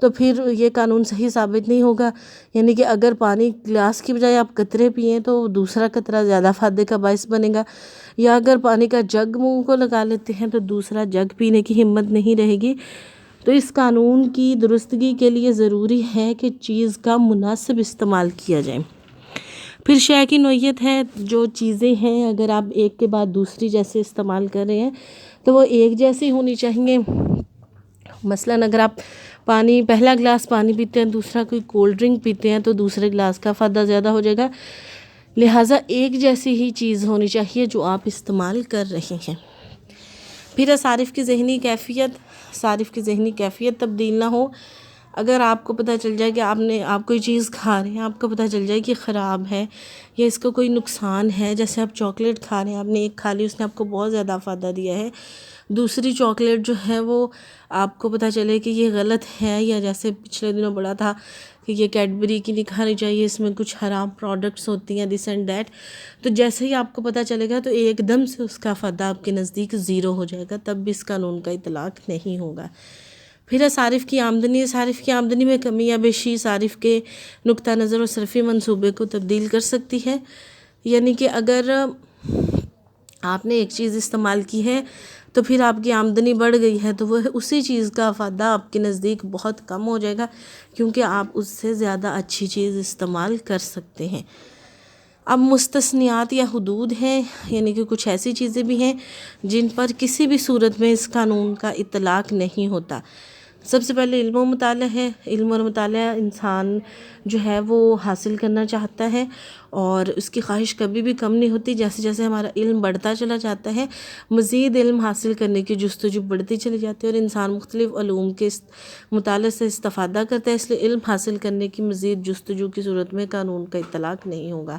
تو پھر یہ قانون صحیح ثابت نہیں ہوگا. یعنی کہ اگر پانی گلاس کی بجائے آپ قطرے پئیں تو دوسرا قطرہ زیادہ فائدے کا باعث بنے گا، یا اگر پانی کا جگ منہ کو لگا لیتے ہیں تو دوسرا جگ پینے کی ہمت نہیں رہے گی. تو اس قانون کی درستگی کے لیے ضروری ہے کہ چیز کا مناسب استعمال کیا جائے. پھر شے کی نوعیت ہے، جو چیزیں ہیں اگر آپ ایک کے بعد دوسری جیسے استعمال کر رہے ہیں تو وہ ایک جیسی ہونی چاہیے. مثلاً اگر آپ پہلا گلاس پانی پیتے ہیں، دوسرا کوئی کولڈ ڈرنک پیتے ہیں تو دوسرے گلاس کا فائدہ زیادہ ہو جائے گا. لہٰذا ایک جیسی ہی چیز ہونی چاہیے جو آپ استعمال کر رہے ہیں. پھر صارف کی ذہنی کیفیت تبدیل نہ ہو. اگر آپ کو پتہ چل جائے کہ آپ کوئی چیز کھا رہے ہیں، آپ کو پتہ چل جائے کہ خراب ہے یا اس کا کوئی نقصان ہے، جیسے آپ چاکلیٹ کھا رہے ہیں، آپ نے ایک کھا لی، اس نے آپ کو بہت زیادہ فائدہ دیا ہے، دوسری چاکلیٹ جو ہے وہ آپ کو پتہ چلے کہ یہ غلط ہے، یا جیسے پچھلے دنوں بڑا تھا کہ یہ کیڈبری کی نہیں کھانی چاہیے، اس میں کچھ حرام پروڈکٹس ہوتی ہیں دس اینڈ دیٹ. تو جیسے ہی آپ کو پتہ چلے گا تو ایک دم سے اس کا فائدہ آپ کے نزدیک زیرو ہو جائے گا، تب بھی اس قانون کا اطلاق نہیں ہوگا. پھر صارف کی آمدنی میں کمی یا بیشی صارف کے نقطہ نظر اور صرفی منصوبے کو تبدیل کر سکتی ہے. یعنی کہ اگر آپ نے ایک چیز استعمال کی ہے تو پھر آپ کی آمدنی بڑھ گئی ہے تو وہ اسی چیز کا فائدہ آپ کے نزدیک بہت کم ہو جائے گا، کیونکہ آپ اس سے زیادہ اچھی چیز استعمال کر سکتے ہیں. اب مستثنیات یا حدود ہیں، یعنی کہ کچھ ایسی چیزیں بھی ہیں جن پر کسی بھی صورت میں اس قانون کا اطلاق نہیں ہوتا. سب سے پہلے علم و مطالعہ ہے. علم اور مطالعہ انسان جو ہے وہ حاصل کرنا چاہتا ہے اور اس کی خواہش کبھی بھی کم نہیں ہوتی. جیسے جیسے ہمارا علم بڑھتا چلا جاتا ہے، مزید علم حاصل کرنے کی جستجو بڑھتی چلی جاتی ہے اور انسان مختلف علوم کے مطالعے سے استفادہ کرتا ہے. اس لیے علم حاصل کرنے کی مزید جستجو کی صورت میں قانون کا اطلاق نہیں ہوگا.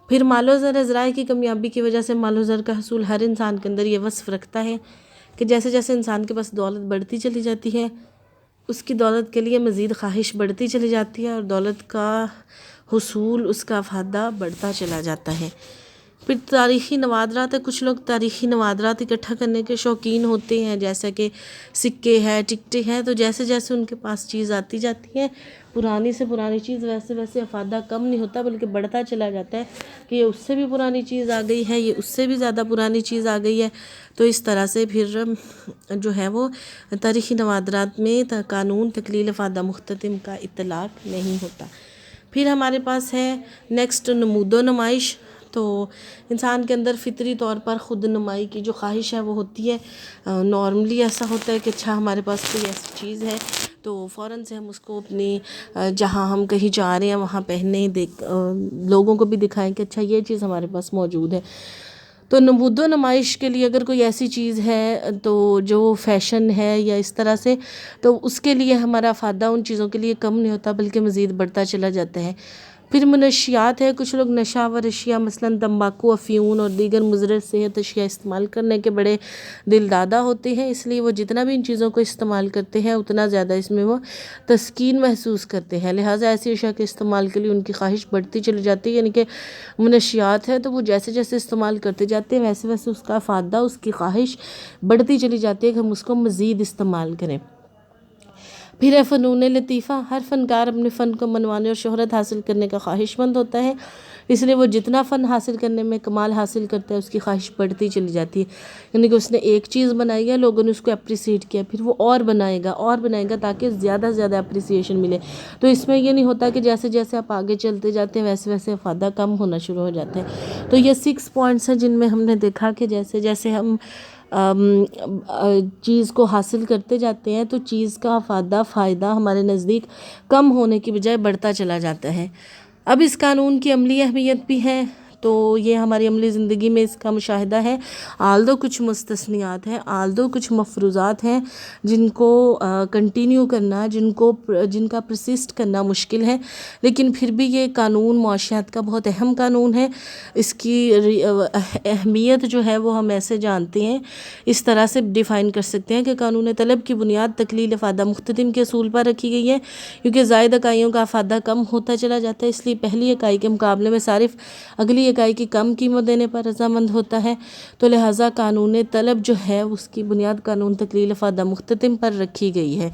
پھر مال و زر ذرائع کی کمیابی کی وجہ سے مال و زر کا حصول ہر انسان کے اندر یہ وصف رکھتا ہے کہ جیسے جیسے انسان کے پاس دولت بڑھتی چلی جاتی ہے، اس کی دولت کے لیے مزید خواہش بڑھتی چلی جاتی ہے اور دولت کا حصول، اس کا فائدہ بڑھتا چلا جاتا ہے. پھر تاریخی نوادرات ہے. کچھ لوگ تاریخی نوادرات اکٹھا کرنے کے شوقین ہوتے ہیں، جیسا کہ سکے ہیں، ٹکٹیں ہیں. تو جیسے جیسے ان کے پاس چیز آتی جاتی ہے، پرانی سے پرانی چیز، ویسے ویسے افادہ کم نہیں ہوتا بلکہ بڑھتا چلا جاتا ہے کہ یہ اس سے بھی پرانی چیز آ گئی ہے، یہ اس سے بھی زیادہ پرانی چیز آ گئی ہے. تو اس طرح سے پھر جو ہے وہ تاریخی نوادرات میں قانون تقلیل افادہ مختتم کا اطلاق نہیں ہوتا. پھر ہمارے پاس ہے نیکسٹ نمود و نمائش. تو انسان کے اندر فطری طور پر خود نمائی کی جو خواہش ہے وہ ہوتی ہے. نارملی ایسا ہوتا ہے کہ اچھا ہمارے پاس کوئی ایسی چیز ہے تو فوراً سے ہم اس کو اپنی جہاں ہم کہیں جا رہے ہیں وہاں پہنے، لوگوں کو بھی دکھائیں کہ اچھا یہ چیز ہمارے پاس موجود ہے. تو نمود و نمائش کے لیے اگر کوئی ایسی چیز ہے تو جو فیشن ہے یا اس طرح سے، تو اس کے لیے ہمارا فائدہ ان چیزوں کے لیے کم نہیں ہوتا بلکہ مزید بڑھتا چلا جاتا ہے. پھر منشیات ہے. کچھ لوگ نشہ آور اشیاء مثلاً تمباکو، افیون اور دیگر مضر صحت اشیاء استعمال کرنے کے بڑے دل دادہ ہوتے ہیں، اس لیے وہ جتنا بھی ان چیزوں کو استعمال کرتے ہیں اتنا زیادہ اس میں وہ تسکین محسوس کرتے ہیں. لہٰذا ایسی اشیاء کے استعمال کے لیے ان کی خواہش بڑھتی چلی جاتی ہے. یعنی کہ منشیات ہے تو وہ جیسے جیسے استعمال کرتے جاتے ہیں ویسے ویسے اس کا فائدہ، اس کی خواہش بڑھتی چلی جاتی ہے کہ ہم اس کو مزید استعمال کریں. پھر ہے فنون لطیفہ. ہر فنکار اپنے فن کو منوانے اور شہرت حاصل کرنے کا خواہش مند ہوتا ہے، اس لیے وہ جتنا فن حاصل کرنے میں کمال حاصل کرتا ہے اس کی خواہش بڑھتی چلی جاتی ہے. یعنی کہ اس نے ایک چیز بنائی ہے، لوگوں نے اس کو اپریسیٹ کیا، پھر وہ اور بنائے گا تاکہ زیادہ سے زیادہ اپریسیشن ملے. تو اس میں یہ نہیں ہوتا کہ جیسے جیسے آپ آگے چلتے جاتے ہیں ویسے ویسے افادہ کم ہونا شروع ہو جاتے ہیں. تو یہ 6 پوائنٹس ہیں جن میں ہم نے دیکھا کہ جیسے جیسے ہم چیز کو حاصل کرتے جاتے ہیں تو چیز کا فائدہ ہمارے نزدیک کم ہونے کی بجائے بڑھتا چلا جاتا ہے. اب اس قانون کی عملی اہمیت بھی ہے، تو یہ ہماری عملی زندگی میں اس کا مشاہدہ ہے. آلدو کچھ مستثنیات ہیں، آلدو کچھ مفروضات ہیں جن کو کنٹینیو کرنا، جن کا پرسسٹ کرنا مشکل ہے، لیکن پھر بھی یہ قانون معاشیات کا بہت اہم قانون ہے. اس کی اہمیت جو ہے وہ ہم ایسے جانتے ہیں، اس طرح سے ڈیفائن کر سکتے ہیں کہ قانون طلب کی بنیاد تقلیل افادہ مختتم کے اصول پر رکھی گئی ہے، کیونکہ زائد اکائیوں کا افادہ کم ہوتا چلا جاتا ہے، اس لیے پہلی اکائی کے مقابلے میں صارف اگلی اکائی کی کم قیمت دینے پر رضامند ہوتا ہے. تو لہٰذا قانون طلب جو ہے اس کی بنیاد قانون تقلیل افادہ مختتم پر رکھی گئی ہے.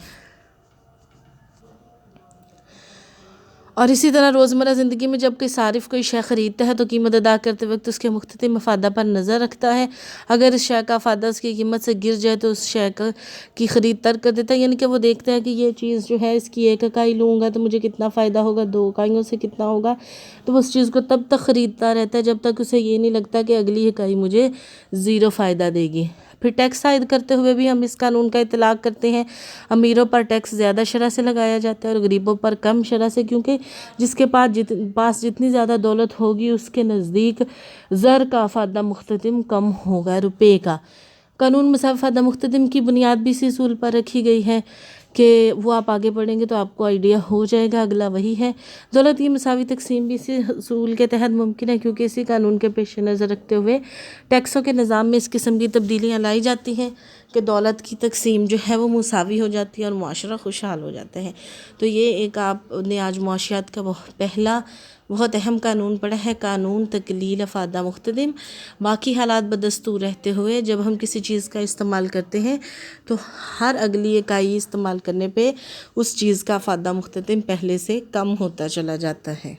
اور اسی طرح روزمرہ زندگی میں جب کوئی صارف کوئی شے خریدتا ہے تو قیمت ادا کرتے وقت اس کے مختتم افادہ پر نظر رکھتا ہے. اگر اس شے کا افادہ اس کی قیمت سے گر جائے تو اس شے کی خرید ترک کر دیتا ہے، یعنی کہ وہ دیکھتا ہے کہ یہ چیز جو ہے اس کی 1 اکائی لوں گا تو مجھے کتنا فائدہ ہوگا، 2 اکائیوں سے کتنا ہوگا، تو وہ اس چیز کو تب تک خریدتا رہتا ہے جب تک اسے یہ نہیں لگتا کہ اگلی اکائی مجھے 0 فائدہ دے گی. پھر ٹیکس عائد کرتے ہوئے بھی ہم اس قانون کا اطلاق کرتے ہیں. امیروں پر ٹیکس زیادہ شرح سے لگایا جاتا ہے اور غریبوں پر کم شرح سے، کیونکہ جس کے پاس جتنی زیادہ دولت ہوگی اس کے نزدیک زر کا افادہ مختتم کم ہوگا روپے کا. قانون مساوی افادہ مختتم کی بنیاد بھی اسی اصول پر رکھی گئی ہے کہ وہ آپ آگے پڑھیں گے تو آپ کو آئیڈیا ہو جائے گا. اگلا وہی ہے دولت کی مساوی تقسیم بھی اسی اصول کے تحت ممکن ہے، کیونکہ اسی قانون کے پیش نظر رکھتے ہوئے ٹیکسوں کے نظام میں اس قسم کی تبدیلیاں لائی جاتی ہیں کہ دولت کی تقسیم جو ہے وہ مساوی ہو جاتی ہے اور معاشرہ خوشحال ہو جاتا ہے. تو یہ ایک آپ نے آج معاشیات کا پہلا بہت اہم قانون پڑھا ہے، قانون تقلیل افادہ مختتم. باقی حالات بدستور رہتے ہوئے جب ہم کسی چیز کا استعمال کرتے ہیں تو ہر اگلی اکائی استعمال کرنے پہ اس چیز کا افادہ مختتم پہلے سے کم ہوتا چلا جاتا ہے.